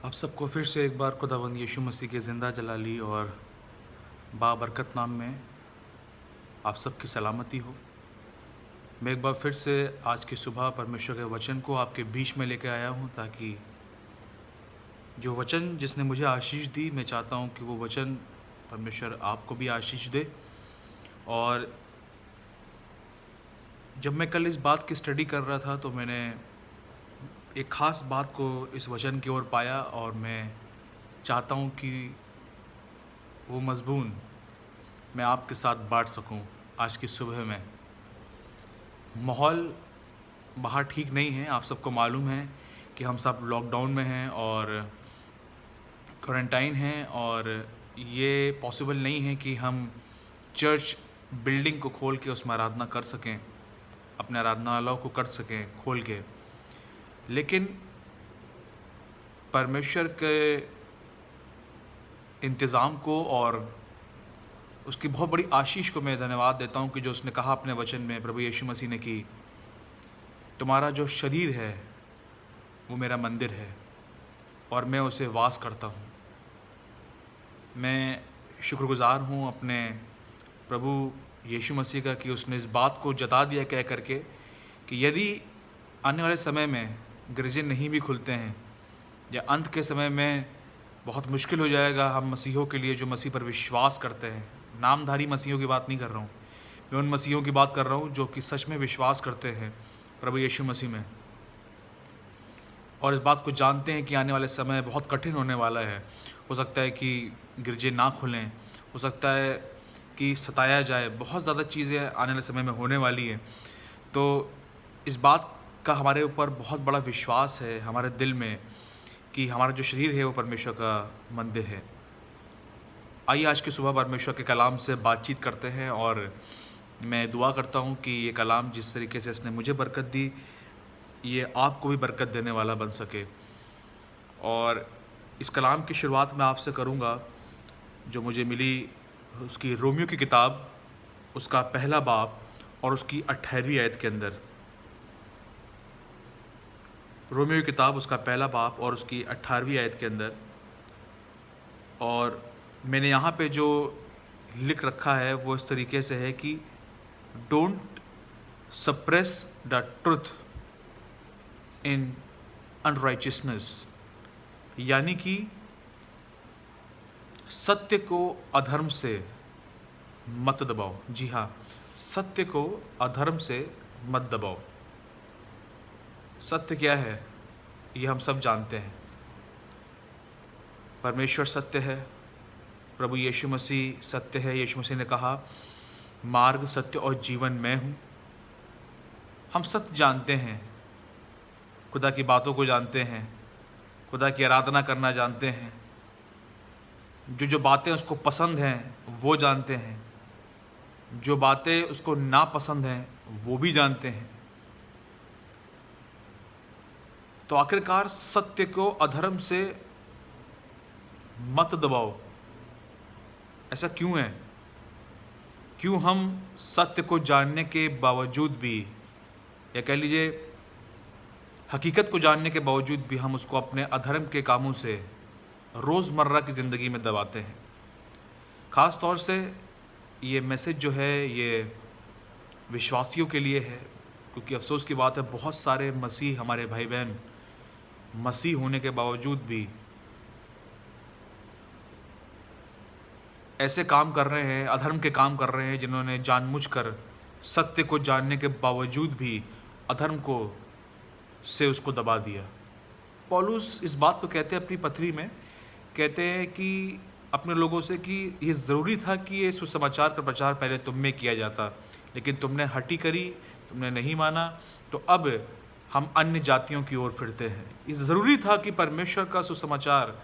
आप सबको फिर से एक बार खुदावंद यीशु मसीह के ज़िंदा जलाली और बाबरकत नाम में आप सबकी सलामती हो। मैं एक बार फिर से आज की सुबह परमेश्वर के वचन को आपके बीच में लेकर आया हूँ, ताकि जो वचन जिसने मुझे आशीष दी, मैं चाहता हूँ कि वो वचन परमेश्वर आपको भी आशीष दे। और जब मैं कल इस बात की स्टडी कर रहा था तो मैंने एक ख़ास बात को इस वचन की ओर पाया, और मैं चाहता हूँ कि वो मज़मून मैं आपके साथ बांट सकूं आज की सुबह में। माहौल बाहर ठीक नहीं है, आप सबको मालूम है कि हम सब लॉकडाउन में हैं और क्वारंटाइन हैं, और ये पॉसिबल नहीं है कि हम चर्च बिल्डिंग को खोल के उसमें आराधना कर सकें, अपने आराधनालयों को कर सकें खोल के। लेकिन परमेश्वर के इंतज़ाम को और उसकी बहुत बड़ी आशीष को मैं धन्यवाद देता हूँ कि जो उसने कहा अपने वचन में, प्रभु यीशु मसीह ने, कि तुम्हारा जो शरीर है वो मेरा मंदिर है और मैं उसे वास करता हूँ। मैं शुक्रगुज़ार हूँ अपने प्रभु यीशु मसीह का कि उसने इस बात को जता दिया कह करके कि यदि आने वाले समय में गिरजे नहीं भी खुलते हैं या अंत के समय में बहुत मुश्किल हो जाएगा हम मसीहों के लिए जो मसीह पर विश्वास करते हैं, नामधारी मसीहों की बात नहीं कर रहा हूँ, मैं उन मसीहों की बात कर रहा हूँ जो कि सच में विश्वास करते हैं प्रभु यीशु मसीह में, और इस बात को जानते हैं कि आने वाले समय बहुत कठिन होने वाला है। हो सकता है कि गिरजे ना खुलें, हो सकता है कि सताया जाए, बहुत ज़्यादा चीज़ें आने वाले समय में होने वाली हैं। तो इस बात का हमारे ऊपर बहुत बड़ा विश्वास है हमारे दिल में कि हमारा जो शरीर है वो परमेश्वर का मंदिर है। आइए आज की सुबह परमेश्वर के कलाम से बातचीत करते हैं, और मैं दुआ करता हूँ कि ये कलाम जिस तरीके से इसने मुझे बरकत दी, ये आपको भी बरकत देने वाला बन सके। और इस कलाम की शुरुआत मैं आपसे करूँगा जो मुझे मिली, उसकी रोमियो की किताब, उसका पहला बाब और उसकी 18वीं आयत के अंदर। रोमियो की किताब, उसका पहला बाब और उसकी 18वीं आयत के अंदर। और मैंने यहाँ पे जो लिख रखा है वो इस तरीके से है कि don't suppress the truth in unrighteousness, यानी कि सत्य को अधर्म से मत दबाओ। जी हाँ, सत्य को अधर्म से मत दबाओ। सत्य क्या है ये हम सब जानते हैं। परमेश्वर सत्य है, प्रभु यीशु मसीह सत्य है। यीशु मसीह ने कहा, मार्ग, सत्य और जीवन मैं हूँ। हम सत्य जानते हैं, खुदा की बातों को जानते हैं, खुदा की आराधना करना जानते हैं, जो बातें उसको पसंद हैं वो जानते हैं, जो बातें उसको नापसंद हैं वो भी जानते हैं। तो आखिरकार सत्य को अधर्म से मत दबाओ, ऐसा क्यों है? क्यों हम सत्य को जानने के बावजूद भी, या कह लीजिए हकीकत को जानने के बावजूद भी, हम उसको अपने अधर्म के कामों से रोज़मर्रा की ज़िंदगी में दबाते हैं? ख़ास तौर से ये मैसेज जो है ये विश्वासियों के लिए है, क्योंकि अफसोस की बात है बहुत सारे मसीह, हमारे भाई बहन मसीह होने के बावजूद भी ऐसे काम कर रहे हैं, अधर्म के काम कर रहे हैं, जिन्होंने जानबूझकर सत्य को जानने के बावजूद भी अधर्म को से उसको दबा दिया। पौलुस इस बात को कहते हैं अपनी पत्री में, कहते हैं कि अपने लोगों से कि ये ज़रूरी था कि ये सुसमाचार का प्रचार पहले तुम में किया जाता, लेकिन तुमने हठी करी, तुमने नहीं माना, तो अब हम अन्य जातियों की ओर फिरते हैं। ये ज़रूरी था कि परमेश्वर का सुसमाचार,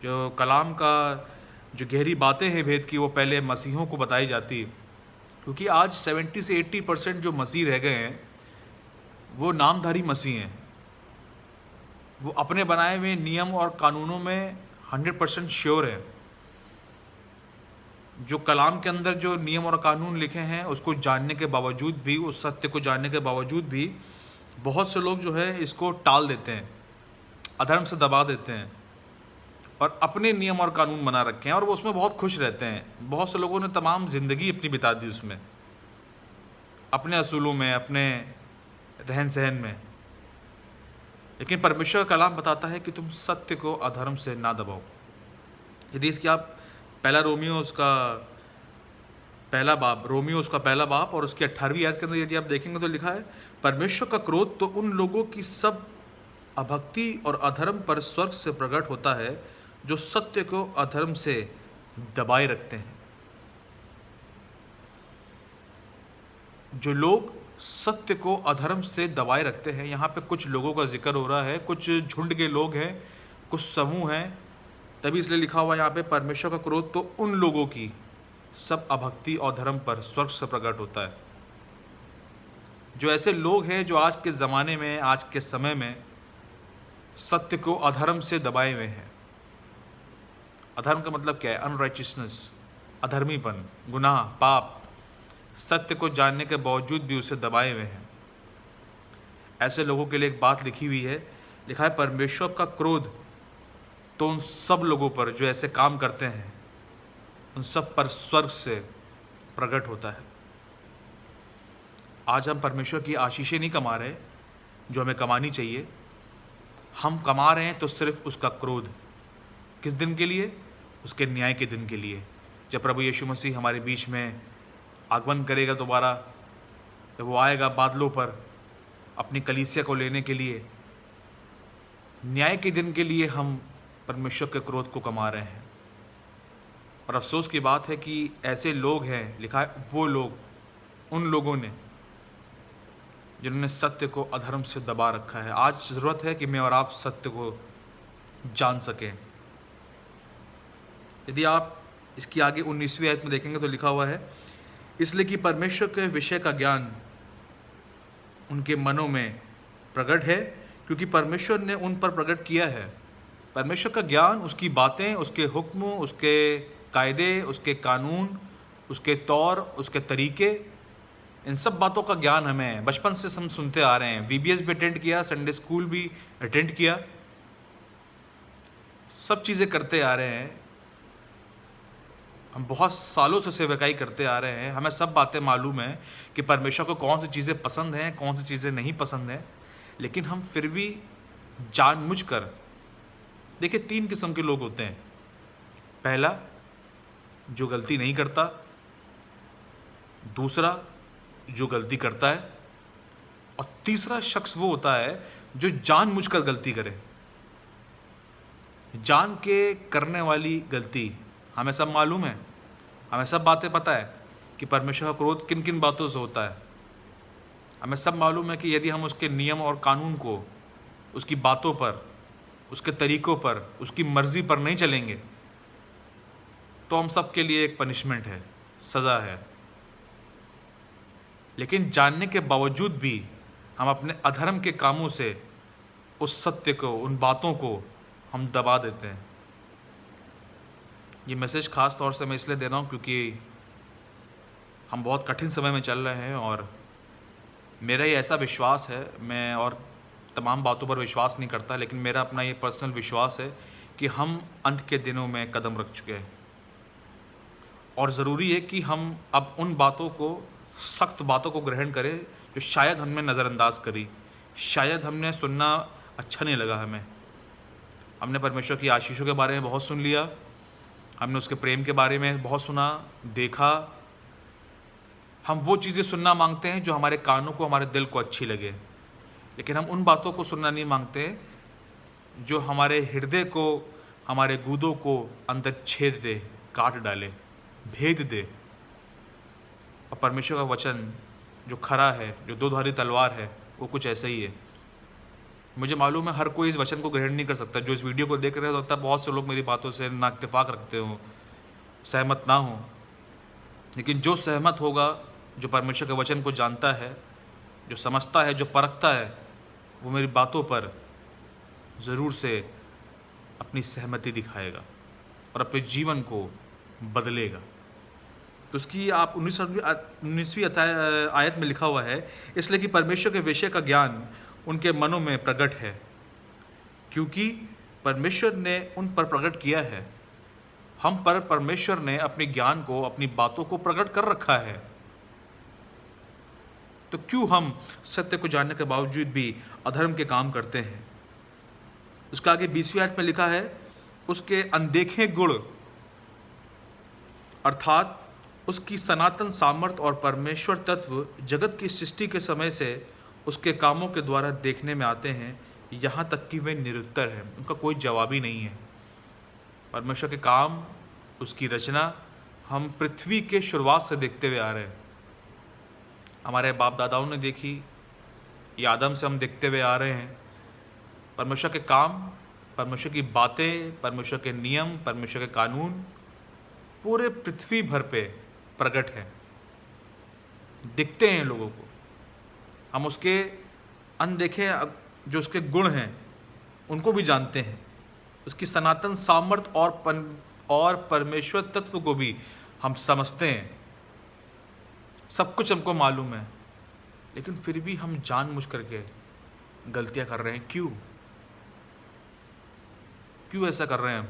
जो कलाम का जो गहरी बातें हैं भेद की, वो पहले मसीहों को बताई जाती, क्योंकि आज 70 से 80% जो मसीह रह गए हैं वो नामधारी मसीह हैं। वो अपने बनाए हुए नियम और कानूनों में 100% श्योर है। जो कलाम के अंदर जो नियम और कानून लिखे हैं उसको जानने के बावजूद भी, उस सत्य को जानने के बावजूद भी, बहुत से लोग जो है इसको टाल देते हैं, अधर्म से दबा देते हैं। और अपने नियम और कानून बना रखे हैं और वो उसमें बहुत खुश रहते हैं। बहुत से लोगों ने तमाम ज़िंदगी अपनी बिता दी उसमें, अपने असूलों में, अपने रहन सहन में। लेकिन परमेश्वर का कलाम बताता है कि तुम सत्य को अधर्म से ना दबाओ। यदि इसकी आप रोमियो उसका पहला बाब और उसकी 18वीं आयत के अंदर यदि आप देखेंगे तो लिखा है, परमेश्वर का क्रोध तो उन लोगों की सब अभक्ति और अधर्म पर स्वर्ग से प्रकट होता है जो सत्य को अधर्म से दबाए रखते हैं। जो लोग सत्य को अधर्म से दबाए रखते हैं, यहाँ पे कुछ लोगों का जिक्र हो रहा है, कुछ झुंड के लोग हैं, कुछ समूह हैं। तभी इसलिए लिखा हुआ यहाँ पे, परमेश्वर का क्रोध तो उन लोगों की सब अभक्ति और धर्म पर स्वर्ग से प्रकट होता है। जो ऐसे लोग हैं जो आज के ज़माने में, आज के समय में सत्य को अधर्म से दबाए हुए हैं। अधर्म का मतलब क्या है? अनराइचियसनेस, अधर्मीपन, गुनाह, पाप। सत्य को जानने के बावजूद भी उसे दबाए हुए हैं। ऐसे लोगों के लिए एक बात लिखी हुई है, लिखा है, परमेश्वर का क्रोध तो उन सब लोगों पर जो ऐसे काम करते हैं, उन सब पर स्वर्ग से प्रकट होता है। आज हम परमेश्वर की आशीषें नहीं कमा रहे जो हमें कमानी चाहिए। हम कमा रहे हैं तो सिर्फ उसका क्रोध। किस दिन के लिए? उसके न्याय के दिन के लिए, जब प्रभु यीशु मसीह हमारे बीच में आगमन करेगा दोबारा, जब वो आएगा बादलों पर अपनी कलीसिया को लेने के लिए। न्याय के दिन के लिए हम परमेश्वर के क्रोध को कमा रहे हैं। और अफसोस की बात है कि ऐसे लोग हैं, लिखा है, वो लोग, उन लोगों ने जिन्होंने सत्य को अधर्म से दबा रखा है। आज ज़रूरत है कि मैं और आप सत्य को जान सकें। यदि आप इसकी आगे 19वीं आयत में देखेंगे तो लिखा हुआ है, इसलिए कि परमेश्वर के विषय का ज्ञान उनके मनों में प्रकट है, क्योंकि परमेश्वर ने उन पर प्रकट किया है। परमेश्वर का ज्ञान, उसकी बातें, उसके हुक्म, उसके कायदे, उसके कानून, उसके तौर, उसके तरीके, इन सब बातों का ज्ञान हमें बचपन से हम सुनते आ रहे हैं। VBS भी अटेंड किया, संडे स्कूल भी अटेंड किया, सब चीज़ें करते आ रहे हैं। हम बहुत सालों से सेवकाई करते आ रहे हैं। हमें सब बातें मालूम है कि परमेश्वर को कौन सी चीज़ें पसंद हैं, कौन सी चीज़ें नहीं पसंद हैं। लेकिन हम फिर भी जानबूझकर, देखिए 3 किस्म के लोग होते हैं। पहला, जो गलती नहीं करता। दूसरा, जो गलती करता है। और तीसरा शख्स वो होता है जो जानबूझकर गलती करे। जान के करने वाली गलती, हमें सब मालूम है, हमें सब बातें पता है कि परमेश्वर का क्रोध किन किन बातों से होता है। हमें सब मालूम है कि यदि हम उसके नियम और कानून को, उसकी बातों पर, उसके तरीक़ों पर, उसकी मर्ज़ी पर नहीं चलेंगे तो हम सब के लिए एक पनिशमेंट है, सज़ा है। लेकिन जानने के बावजूद भी हम अपने अधर्म के कामों से उस सत्य को, उन बातों को हम दबा देते हैं। ये मैसेज ख़ास तौर से मैं इसलिए दे रहा हूँ क्योंकि हम बहुत कठिन समय में चल रहे हैं और मेरा ये ऐसा विश्वास है, मैं और तमाम बातों पर विश्वास नहीं करता, लेकिन मेरा अपना ये पर्सनल विश्वास है कि हम अंत के दिनों में कदम रख चुके हैं। और ज़रूरी है कि हम अब उन बातों को, सख्त बातों को ग्रहण करें जो शायद हमने नज़रअंदाज करी, शायद हमने सुनना अच्छा नहीं लगा हमें। हमने परमेश्वर की आशीषों के बारे में बहुत सुन लिया, हमने उसके प्रेम के बारे में बहुत सुना, देखा। हम वो चीज़ें सुनना मांगते हैं जो हमारे कानों को, हमारे दिल को अच्छी लगे, लेकिन हम उन बातों को सुनना नहीं मांगते जो हमारे हृदय को, हमारे गूदों को अंदर छेद दे, काट डाले, भेद दे। और परमेश्वर का वचन जो खरा है, जो दो धारी तलवार है, वो कुछ ऐसा ही है। मुझे मालूम है हर कोई इस वचन को ग्रहण नहीं कर सकता। जो इस वीडियो को देख रहे हो, तो बहुत से लोग मेरी बातों से ना इत्तेफाक रखते हो, सहमत ना हो, लेकिन जो सहमत होगा, जो परमेश्वर के वचन को जानता है, जो समझता है, जो परखता है, वो मेरी बातों पर ज़रूर से अपनी सहमति दिखाएगा और अपने जीवन को बदलेगा। तो उसकी आप 19वीं आयत में लिखा हुआ है, इसलिए कि परमेश्वर के विषय का ज्ञान उनके मनों में प्रकट है, क्योंकि परमेश्वर ने उन पर प्रकट किया है, हम पर परमेश्वर ने अपने ज्ञान को, अपनी बातों को प्रकट कर रखा है। तो क्यों हम सत्य को जानने के बावजूद भी अधर्म के काम करते हैं? उसका आगे 20वीं आयत में लिखा है, उसके अनदेखे गुण अर्थात उसकी सनातन सामर्थ और परमेश्वर तत्व जगत की सृष्टि के समय से उसके कामों के द्वारा देखने में आते हैं, यहाँ तक कि वे निरुत्तर हैं, उनका कोई जवाब ही नहीं है। परमेश्वर के काम, उसकी रचना हम पृथ्वी के शुरुआत से देखते हुए आ रहे हैं। हमारे बाप दादाओं ने देखी, ये आदम से हम देखते हुए आ रहे हैं। परमेश्वर के काम, परमेश्वर की बातें, परमेश्वर के नियम, परमेश्वर के कानून पूरे पृथ्वी भर पे प्रकट है, दिखते हैं लोगों को। हम उसके अनदेखे जो उसके गुण हैं उनको भी जानते हैं, उसकी सनातन सामर्थ और परमेश्वर तत्व को भी हम समझते हैं। सब कुछ हमको मालूम है, लेकिन फिर भी हम जानबूझ करके गलतियां कर रहे हैं। क्यों ऐसा कर रहे हैं हम?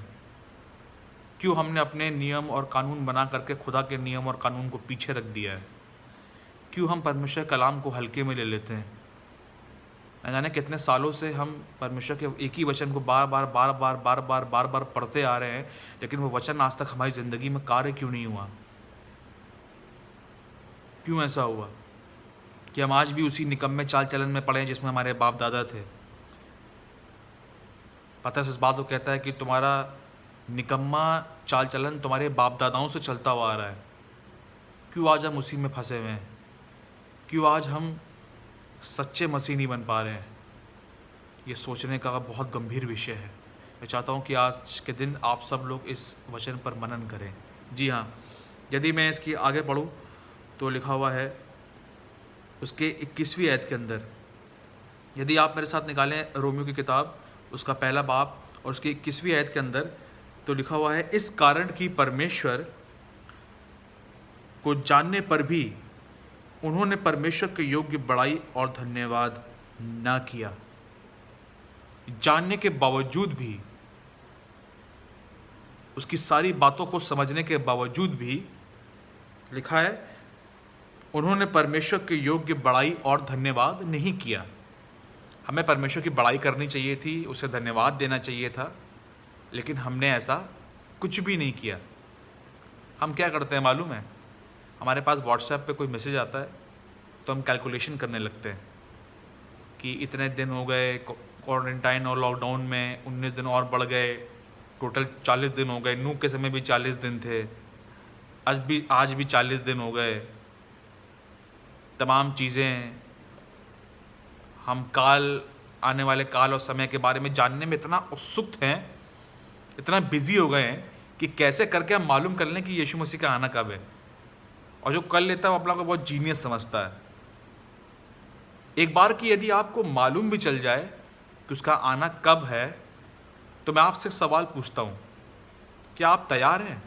क्यों हमने अपने नियम और कानून बना करके खुदा के नियम और कानून को पीछे रख दिया है? क्यों हम परमेश्वर कलाम को हल्के में ले लेते हैं? न जाने कितने सालों से हम परमेश्वर के एक ही वचन को बार बार पढ़ते आ रहे हैं, लेकिन वो वचन आज तक हमारी ज़िंदगी में कार्य क्यों नहीं हुआ? क्यों ऐसा हुआ कि हम आज भी उसी निकम्मे चाल चलन में पड़े हैं जिसमें हमारे बाप दादा थे? पता है, इस बात को कहता है कि तुम्हारा निकम्मा चाल चलन तुम्हारे बाप दादाओं से चलता हुआ आ रहा है। क्यों आज हम उसी में फंसे हुए हैं? क्यों आज हम सच्चे मसीह नहीं बन पा रहे हैं? ये सोचने का बहुत गंभीर विषय है। मैं चाहता हूँ कि आज के दिन आप सब लोग इस वचन पर मनन करें। जी हाँ, यदि मैं इसकी आगे पढ़ूँ तो लिखा हुआ है उसके 21वीं आयत के अंदर, यदि आप मेरे साथ निकालें रोमियो की किताब उसका पहला बाब और उसकी 21वीं आयत के अंदर, तो लिखा हुआ है, इस कारण कि परमेश्वर को जानने पर भी उन्होंने परमेश्वर के योग्य बड़ाई और धन्यवाद ना किया। जानने के बावजूद भी, उसकी सारी बातों को समझने के बावजूद भी लिखा है, उन्होंने परमेश्वर के योग्य बड़ाई और धन्यवाद नहीं किया। हमें परमेश्वर की बड़ाई करनी चाहिए थी, उसे धन्यवाद देना चाहिए था, लेकिन हमने ऐसा कुछ भी नहीं किया। हम क्या करते हैं मालूम है? हमारे पास व्हाट्सएप पे कोई मैसेज आता है तो हम कैलकुलेशन करने लगते हैं कि इतने दिन हो गए क्वारंटाइन और लॉकडाउन में, 19 दिन और बढ़ गए, टोटल 40 दिन हो गए। नूह के समय भी 40 दिन थे, आज भी 40 दिन हो गए। तमाम चीज़ें हम आने वाले काल और समय के बारे में जानने में इतना उत्सुक हैं, इतना बिजी हो गए हैं कि कैसे करके हम मालूम कर लें कि यीशु मसीह का आना कब है। और जो कर लेता है वो अपना को बहुत जीनियस समझता है। एक बार कि यदि आपको मालूम भी चल जाए कि उसका आना कब है, तो मैं आपसे सवाल पूछता हूँ, क्या आप तैयार हैं?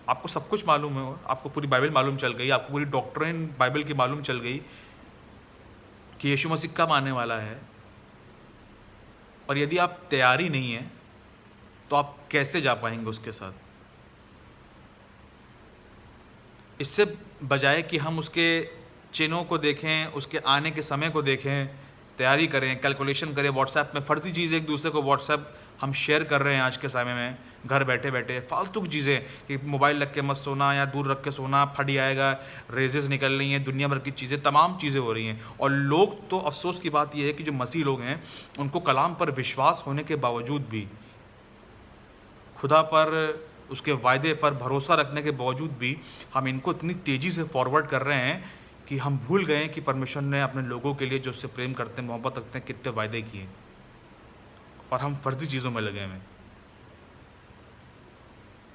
आपको सब कुछ मालूम है, आपको पूरी बाइबल मालूम चल गई, आपको पूरी डॉक्ट्रिन बाइबल की मालूम चल गई कि यीशु मसीह कब आने वाला है, और यदि आप तैयारी नहीं है तो आप कैसे जा पाएंगे उसके साथ? इससे बजाय कि हम उसके चिन्हों को देखें, उसके आने के समय को देखें, तैयारी करें, कैलकुलेशन करें, व्हाट्सएप में फर्जी चीज़ें एक दूसरे को व्हाट्सएप हम शेयर कर रहे हैं आज के समय में, घर बैठे बैठे फालतू की चीज़ें कि मोबाइल रख के मत सोना या दूर रख के सोना, फट आएगा, रेजेस निकल रही हैं, दुनिया भर की चीज़ें, तमाम चीज़ें हो रही हैं। और लोग तो, अफसोस की बात यह है कि जो मसीह लोग हैं उनको कलाम पर विश्वास होने के बावजूद भी, खुदा पर, उसके वायदे पर भरोसा रखने के बावजूद भी हम इनको इतनी तेज़ी से फॉरवर्ड कर रहे हैं कि हम भूल गए कि परमेश्वर ने अपने लोगों के लिए जो उससे प्रेम करते हैं, मोहब्बत रखते हैं, कितने वायदे किए, और हम फर्जी चीज़ों में लगे हुए।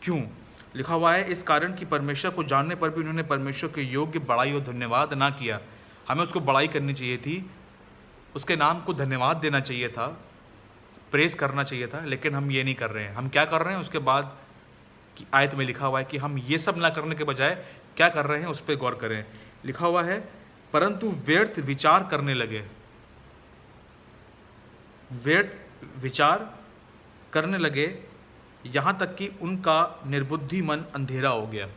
क्यों? लिखा हुआ है, इस कारण कि परमेश्वर को जानने पर भी उन्होंने परमेश्वर के योग्य बड़ाई और धन्यवाद ना किया। हमें उसको बड़ाई करनी चाहिए थी, उसके नाम को धन्यवाद देना चाहिए था, प्रेस करना चाहिए था, लेकिन हम ये नहीं कर रहे हैं। हम क्या कर रहे हैं? उसके बाद की आयत में लिखा हुआ है कि हम ये सब ना करने के बजाय क्या कर रहे हैं, उस पर गौर करें। लिखा हुआ है, परंतु व्यर्थ विचार करने लगे। व्यर्थ विचार करने लगे, यहाँ तक कि उनका निर्बुद्धि मन अंधेरा हो गया।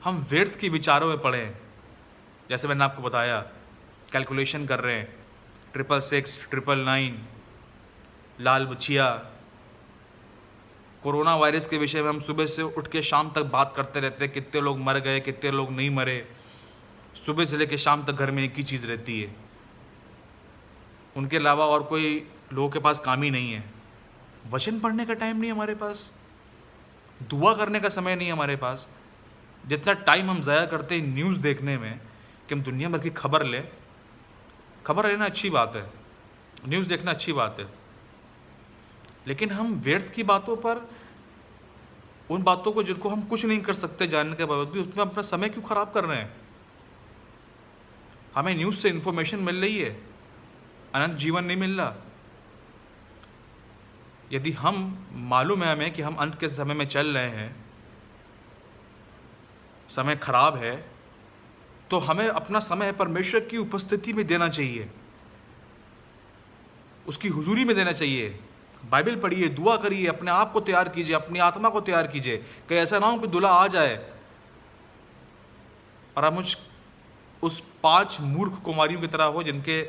हम व्यर्थ के विचारों में पड़े हैं। जैसे मैंने आपको बताया, कैलकुलेशन कर रहे हैं, 666, 999, लाल बछिया, कोरोना वायरस के विषय में हम सुबह से उठ के शाम तक बात करते रहते हैं, कितने लोग मर गए, कितने लोग नहीं मरे। सुबह से लेकर शाम तक घर में एक ही चीज़ रहती है, उनके अलावा और कोई लोगों के पास काम ही नहीं है। वचन पढ़ने का टाइम नहीं हमारे पास, दुआ करने का समय नहीं हमारे पास। जितना टाइम हम ज़ाया करते हैं न्यूज़ देखने में कि हम दुनिया भर की खबर लें। खबर लेना अच्छी बात है, न्यूज़ देखना अच्छी बात है, लेकिन हम व्यर्थ की बातों पर, उन बातों को जिनको हम कुछ नहीं कर सकते जानने के बावजूद भी, उसमें अपना समय क्यों ख़राब कर रहे हैं। हमें न्यूज़ से इन्फॉर्मेशन मिल रही है, अनंत जीवन नहीं मिल रहा। यदि हम मालूम है हमें कि हम अंत के समय में चल रहे हैं, समय खराब है, तो हमें अपना समय परमेश्वर की उपस्थिति में देना चाहिए, उसकी हुजूरी में देना चाहिए। बाइबल पढ़िए, दुआ करिए, अपने आप को तैयार कीजिए, अपनी आत्मा को तैयार कीजिए, कहीं ऐसा ना हो कि दूल्हा आ जाए और हम उस 5 मूर्ख कुमारियों की तरह हो जिनके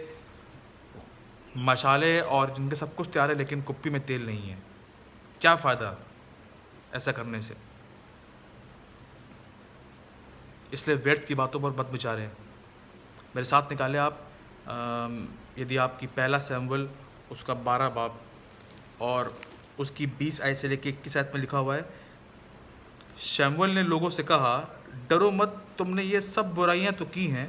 मशाले और जिनके सब कुछ तैयार है लेकिन कुप्पी में तेल नहीं है। क्या फ़ायदा ऐसा करने से। इसलिए व्यर्थ की बातों पर मत विचारें। मेरे साथ निकाले आप, यदि आपकी पहला शमूएल उसका 12 बाब और उसकी 20 आयत से लेकर 21 आयत में लिखा हुआ है, शमूएल ने लोगों से कहा, डरो मत, तुमने ये सब बुराइयां तो की हैं,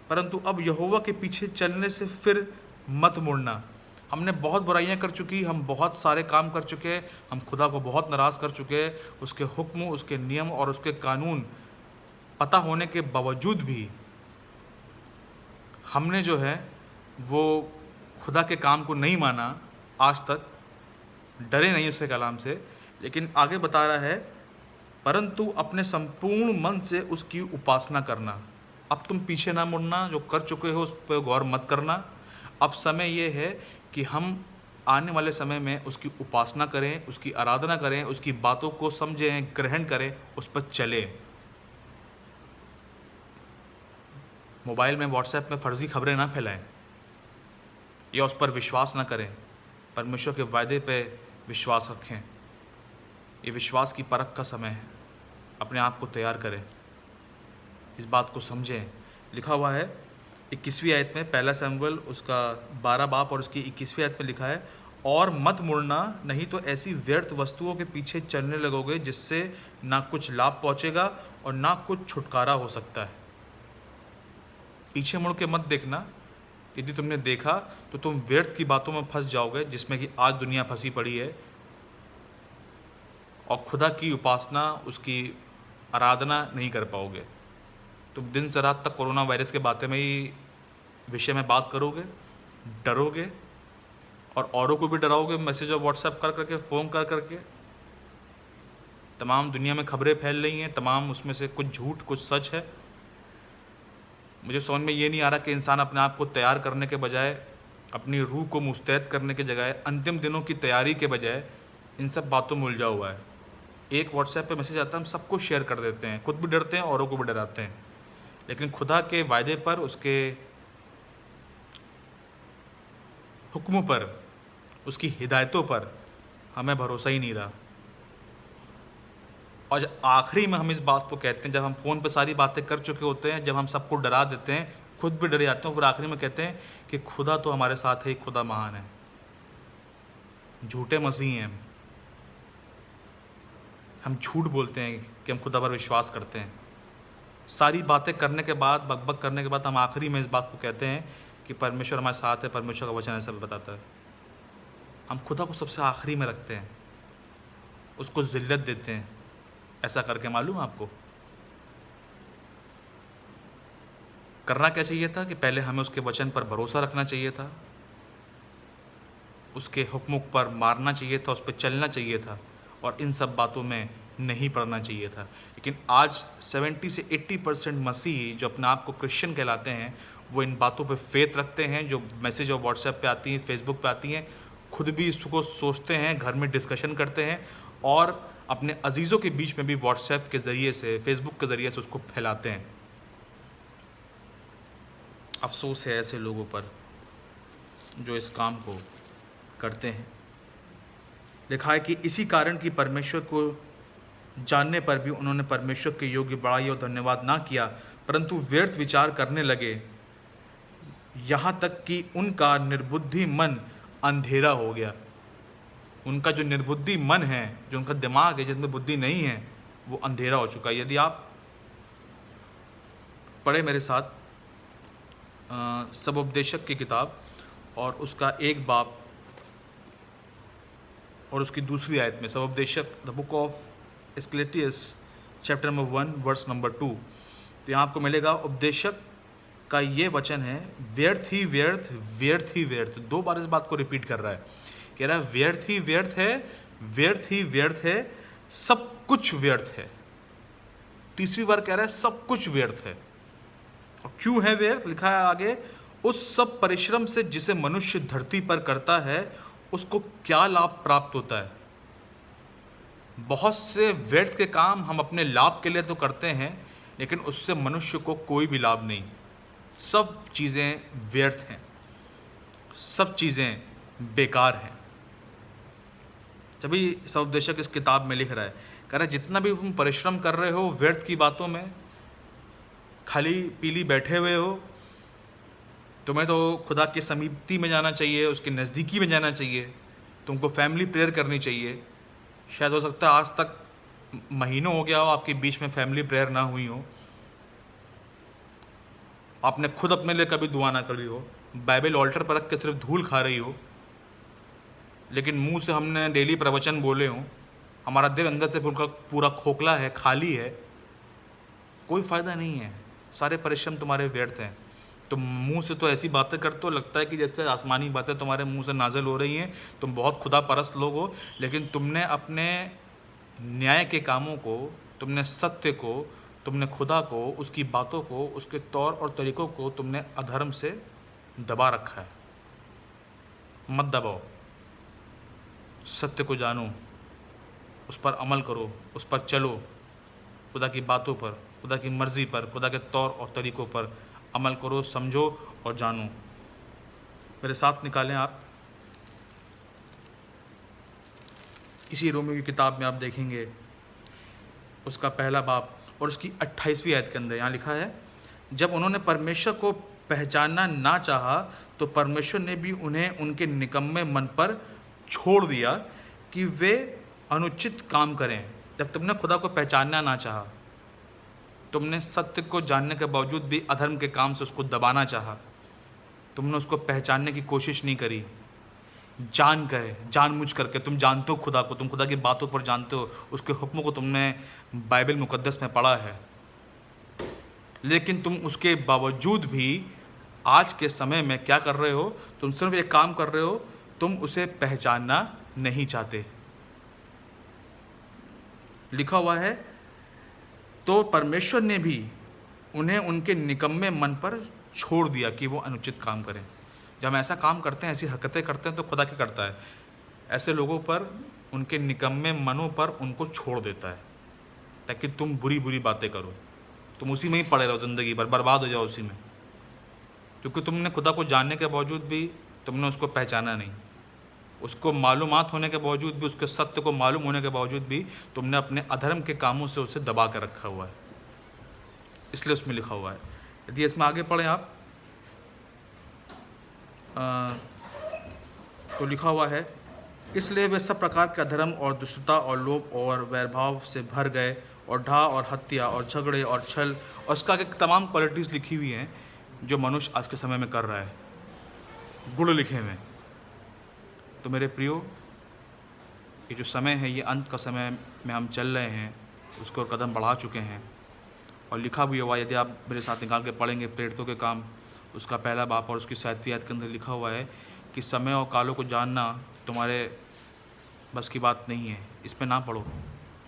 परंतु अब यहोवा के पीछे चलने से फिर मत मुड़ना। हमने बहुत बुराइयां कर चुकी, हम बहुत सारे काम कर चुके हैं, हम खुदा को बहुत नाराज़ कर चुके हैं। उसके हुक्म, उसके नियम और उसके कानून पता होने के बावजूद भी हमने जो है वो खुदा के काम को नहीं माना आज तक, डरे नहीं उसके कलाम से। लेकिन आगे बता रहा है, परंतु अपने संपूर्ण मन से उसकी उपासना करना। अब तुम पीछे ना मुड़ना, जो कर चुके हो उस पर गौर मत करना। अब समय ये है कि हम आने वाले समय में उसकी उपासना करें, उसकी आराधना करें, उसकी बातों को समझें, ग्रहण करें, उस पर चलें। मोबाइल में, व्हाट्सएप में फर्जी खबरें ना फैलाएं या उस पर विश्वास ना करें। परमेश्वर के वायदे पे विश्वास रखें। ये विश्वास की परख का समय है। अपने आप को तैयार करें, इस बात को समझें। लिखा हुआ है 21वीं आयत में, पहला शमूएल उसका 12 बाब और उसकी 21वीं आयत में लिखा है, और मत मुड़ना, नहीं तो ऐसी व्यर्थ वस्तुओं के पीछे चलने लगोगे जिससे ना कुछ लाभ पहुंचेगा और ना कुछ छुटकारा हो सकता है। पीछे मुड़ के मत देखना। यदि तुमने देखा तो तुम व्यर्थ की बातों में फंस जाओगे जिसमें कि आज दुनिया फंसी पड़ी है, और खुदा की उपासना, उसकी आराधना नहीं कर पाओगे। तुम दिन से रात तक कोरोना वायरस के बारे में ही विषय में बात करोगे, डरोगे और औरों को भी डराओगे, मैसेज और व्हाट्सएप कर करके, फ़ोन कर करके। तमाम दुनिया में खबरें फैल रही हैं, तमाम उसमें से कुछ झूठ कुछ सच है। मुझे समझ में ये नहीं आ रहा कि इंसान अपने आप को तैयार करने के बजाय, अपनी रूह को मुस्तैद करने के बजाय, अंतिम दिनों की तैयारी के बजाय इन सब बातों में उलझा हुआ है। एक व्हाट्सएप पे मैसेज आता है, हम सबको शेयर कर देते हैं, खुद भी डरते हैं, औरों को भी डराते हैं, लेकिन खुदा के वायदे पर, उसके हुक्मों पर, उसकी हिदायतों पर हमें भरोसा ही नहीं रहा। और जब आखिरी में हम इस बात को कहते हैं, जब हम फ़ोन पे सारी बातें कर चुके होते हैं, जब हम सबको डरा देते हैं, खुद भी डरे जाते हैं, फिर आखिरी में कहते हैं कि खुदा तो हमारे साथ है, खुदा महान है। झूठे मसीह हैं हम झूठ बोलते हैं कि हम खुदा पर विश्वास करते हैं। सारी बातें करने के बाद, बकबक करने के बाद, हम आखिरी में इस बात को कहते हैं कि परमेश्वर हमारे साथ है, परमेश्वर का वचन ऐसा बताता है। हम खुदा को सबसे आखिरी में रखते हैं, उसको ज़िल्लत देते हैं। ऐसा करके मालूम आपको करना क्या चाहिए था कि पहले हमें उसके वचन पर भरोसा रखना चाहिए था, उसके हुक्मों पर मारना चाहिए था, उस पर चलना चाहिए था, और इन सब बातों में नहीं पड़ना चाहिए था। लेकिन आज 70 से 80% मसीही जो अपने आप को क्रिश्चियन कहलाते हैं, वो इन बातों पे फेथ रखते हैं जो मैसेज और व्हाट्सएप पे आती हैं, फेसबुक पे आती हैं, खुद भी इसको सोचते हैं, घर में डिस्कशन करते हैं और अपने अजीज़ों के बीच में भी व्हाट्सएप के ज़रिए से, फेसबुक के ज़रिए से उसको फैलाते हैं। अफसोस है ऐसे लोगों पर जो इस काम को करते हैं। लिखा है कि इसी कारण कि परमेश्वर को जानने पर भी उन्होंने परमेश्वर के योग्य बड़ाई और धन्यवाद ना किया, परंतु व्यर्थ विचार करने लगे, यहाँ तक कि उनका निर्बुद्धि मन अंधेरा हो गया। उनका जो निर्बुद्धि मन है, जो उनका दिमाग है जिसमें बुद्धि नहीं है, वो अंधेरा हो चुका है। यदि आप पढ़े मेरे साथ सबोपदेशक की किताब और उसका 1 बाब और उसकी दूसरी आयत में, सबोपदेशक the book of Ecclesiastes chapter number 1 verse number 2, तो यहाँ आपको मिलेगा उपदेशक का ये वचन है, व्यर्थ ही व्यर्थ, व्यर्थ ही व्यर्थ। 2 बार इस बात को रिपीट कर रहा है, कह रहा है व्यर्थ ही व्यर्थ है, व्यर्थ ही व्यर्थ है, सब कुछ व्यर्थ है। तीसरी बार कह रहा है सब कुछ व्यर्थ है। और क्यों है व्यर्थ? लिखा है आगे, उस सब परिश्रम से जिसे मनुष्य धरती पर करता है उसको क्या लाभ प्राप्त होता है। बहुत से व्यर्थ के काम हम अपने लाभ के लिए तो करते हैं, लेकिन उससे मनुष्य को कोई भी लाभ नहीं। सब चीज़ें व्यर्थ हैं, सब चीज़ें बेकार हैं। तभी सबोपदेशक इस किताब में लिख रहा है, कह रहा है जितना भी तुम परिश्रम कर रहे हो व्यर्थ की बातों में, खाली पीली बैठे हुए हो, तुम्हें तो खुदा की समीपती में जाना चाहिए, उसके नज़दीकी में जाना चाहिए, तुमको फैमिली प्रेयर करनी चाहिए। शायद हो सकता है आज तक महीनों हो गया हो आपके बीच में फैमिली प्रेयर ना हुई हो, आपने खुद अपने लिए कभी दुआ ना करी हो, बाइबल ऑल्टर पर रख के सिर्फ धूल खा रही हो, लेकिन मुंह से हमने डेली प्रवचन बोले हों, हमारा दिल अंदर से पूरा खोखला है, खाली है, कोई फ़ायदा नहीं है। सारे परिश्रम तुम्हारे व्यर्थ हैं। तुम मुंह से तो ऐसी बातें करते हो, लगता है कि जैसे आसमानी बातें तुम्हारे मुंह से नाजिल हो रही हैं, तुम बहुत खुदा परस्त लोग हो, लेकिन तुमने अपने न्याय के कामों को, तुमने सत्य को, तुमने खुदा को, उसकी बातों को, उसके तौर और तरीक़ों को तुमने अधर्म से दबा रखा है। मत दबाओ, सत्य को जानो, उस पर अमल करो, उस पर चलो, खुदा की बातों पर, खुदा की मर्ज़ी पर, खुदा के तौर और तरीक़ों पर अमल करो, समझो और जानो। मेरे साथ निकालें आप, इसी रोमियो की किताब में आप देखेंगे उसका 1 बाब और उसकी 28वीं आयत के अंदर यहाँ लिखा है, जब उन्होंने परमेश्वर को पहचानना ना चाहा तो परमेश्वर ने भी उन्हें उनके निकम्मे मन पर छोड़ दिया कि वे अनुचित काम करें। जब तुमने खुदा को पहचानना ना चाहा, तुमने सत्य को जानने के बावजूद भी अधर्म के काम से उसको दबाना चाहा, तुमने उसको पहचानने की कोशिश नहीं करी, जानबूझ करके। तुम जानते हो खुदा को, तुम खुदा की बातों पर जानते हो, उसके हुक्मों को तुमने बाइबल मुकद्दस में पढ़ा है, लेकिन तुम उसके बावजूद भी आज के समय में क्या कर रहे हो? तुम सिर्फ एक काम कर रहे हो, तुम उसे पहचानना नहीं चाहते। लिखा हुआ है, तो परमेश्वर ने भी उन्हें उनके निकम्मे मन पर छोड़ दिया कि वो अनुचित काम करें। जब हम ऐसा काम करते हैं, ऐसी हरकतें करते हैं, तो खुदा क्या करता है? ऐसे लोगों पर, उनके निकम्मे मनों पर उनको छोड़ देता है, ताकि तुम बुरी बुरी बातें करो, तुम उसी में ही पड़े रहो ज़िंदगी भर, बर्बाद हो जाओ उसी में, क्योंकि तुमने खुदा को जानने के बावजूद भी तुमने उसको पहचाना नहीं। उसको मालूमात होने के बावजूद भी, उसके सत्य को मालूम होने के बावजूद भी तुमने अपने अधर्म के कामों से उसे दबा कर रखा हुआ है। इसलिए उसमें लिखा हुआ है, यदि इसमें आगे पढ़ें आप, तो लिखा हुआ है, इसलिए वे सब प्रकार के अधर्म और दुष्टता और लोभ और वैरभाव से भर गए, और ढा और हत्या और झगड़े और छल, और इसका आगे तमाम क्वालिटीज़ लिखी हुई हैं जो मनुष्य आज के समय में कर रहा है, गुण लिखे हुए हैं। तो मेरे प्रियो, ये जो समय है, ये अंत का समय में हम चल रहे हैं, उसको कदम बढ़ा चुके हैं। और लिखा भी हुआ, यदि आप मेरे साथ निकाल के पढ़ेंगे प्रेरितों के काम उसका 1 बाब और उसकी 7वीं आयत के अंदर लिखा हुआ है कि समय और कालों को जानना तुम्हारे बस की बात नहीं है, इस पर ना पढ़ो।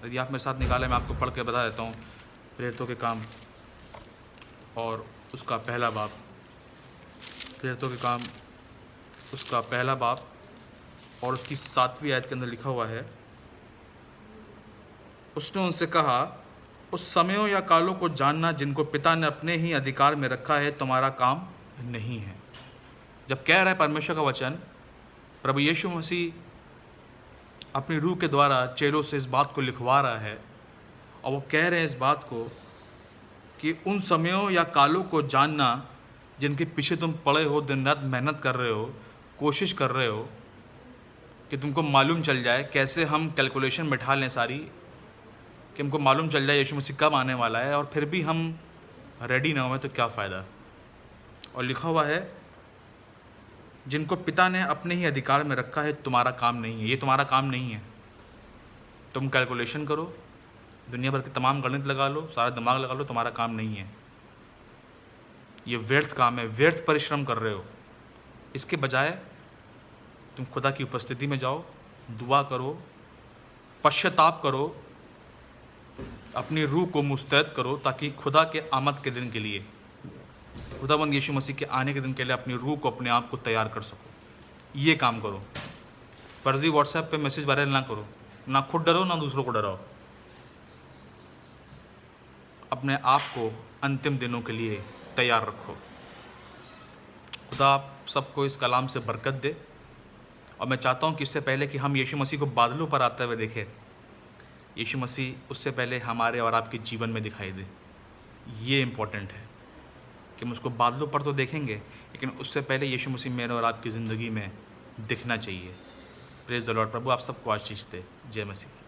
यदि आप मेरे साथ निकालें, मैं आपको पढ़ के बता देता हूँ, प्रेरितों के काम और उसका 1 बाब, प्रेरितों के काम उसका 1 बाब और उसकी 7वीं आयत के अंदर लिखा हुआ है, उसने उनसे कहा, उस समयों या कालों को जानना जिनको पिता ने अपने ही अधिकार में रखा है तुम्हारा काम नहीं है। जब कह रहा है परमेश्वर का वचन, प्रभु यीशु मसीह अपनी रूह के द्वारा चेलों से इस बात को लिखवा रहा है, और वो कह रहे हैं इस बात को कि उन समयों या कालों को जानना जिनके पीछे तुम पड़े हो, दिन रात मेहनत कर रहे हो, कोशिश कर रहे हो कि तुमको मालूम चल जाए, कैसे हम कैलकुलेशन बैठा लें सारी, कि हमको मालूम चल जाए यीशु मसीह कब आने वाला है, और फिर भी हम रेडी ना हुए तो क्या फ़ायदा। और लिखा हुआ है, जिनको पिता ने अपने ही अधिकार में रखा है तुम्हारा काम नहीं है। ये तुम्हारा काम नहीं है। तुम कैलकुलेशन करो, दुनिया भर के तमाम गणित लगा लो, सारा दिमाग लगा लो, तुम्हारा काम नहीं है। ये व्यर्थ काम है, व्यर्थ परिश्रम कर रहे हो। इसके बजाय तुम खुदा की उपस्थिति में जाओ, दुआ करो, पश्चाताप करो, अपनी रूह को मुस्तैद करो, ताकि खुदा के आमद के दिन के लिए, खुदाबंद यीशु मसीह के आने के दिन के लिए अपनी रूह को, अपने आप को तैयार कर सको। ये काम करो। फर्जी व्हाट्सएप पे मैसेज वायरल ना करो, ना खुद डरो ना दूसरों को डराओ। अपने आप को अंतिम दिनों के लिए तैयार रखो। खुदा आप सबको इस कलाम से बरकत दे। और मैं चाहता हूँ कि इससे पहले कि हम यीशु मसीह को बादलों पर आते हुए देखें, यीशु मसीह उससे पहले हमारे और आपके जीवन में दिखाई दे। ये इम्पोर्टेंट है कि हम उसको बादलों पर तो देखेंगे, लेकिन उससे पहले यीशु मसीह मेरे और आपकी ज़िंदगी में दिखना चाहिए। Praise the Lord. प्रभु आप सबको आशीष दे। जय मसीह।